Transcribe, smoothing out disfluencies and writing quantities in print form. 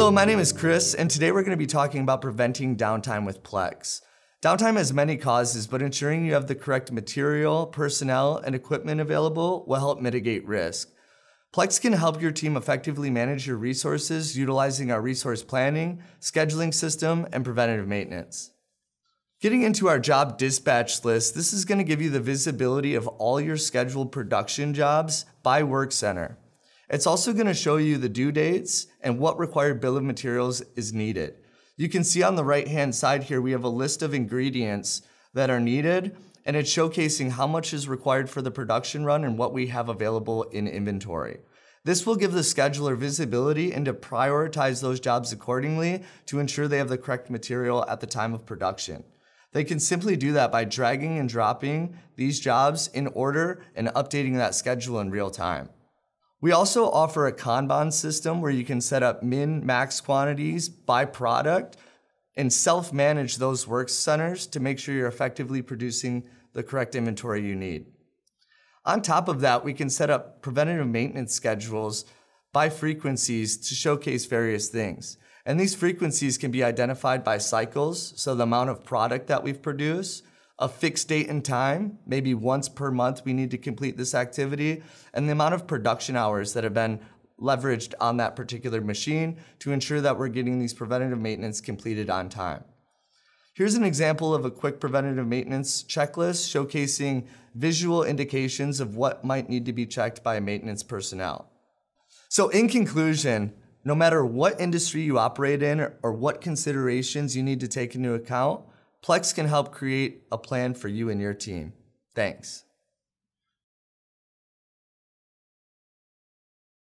Hello, my name is Chris, and today we're going to be talking about preventing downtime with Plex. Downtime has many causes, but ensuring you have the correct material, personnel, and equipment available will help mitigate risk. Plex can help your team effectively manage your resources utilizing our resource planning, scheduling system, and preventative maintenance. Getting into our job dispatch list, this is going to give you the visibility of all your scheduled production jobs by work center. It's also going to show you the due dates and what required bill of materials is needed. You can see on the right-hand side here, we have a list of ingredients that are needed, and it's showcasing how much is required for the production run and what we have available in inventory. This will give the scheduler visibility and to prioritize those jobs accordingly to ensure they have the correct material at the time of production. They can simply do that by dragging and dropping these jobs in order and updating that schedule in real time. We also offer a Kanban system where you can set up min-max quantities by product and self-manage those work centers to make sure you're effectively producing the correct inventory you need. On top of that, we can set up preventative maintenance schedules by frequencies to showcase various things. And these frequencies can be identified by cycles, so the amount of product that we've produced, a fixed date and time, maybe once per month we need to complete this activity, and the amount of production hours that have been leveraged on that particular machine to ensure that we're getting these preventative maintenance completed on time. Here's an example of a quick preventative maintenance checklist showcasing visual indications of what might need to be checked by maintenance personnel. So in conclusion, no matter what industry you operate in or what considerations you need to take into account, Plex can help create a plan for you and your team. Thanks.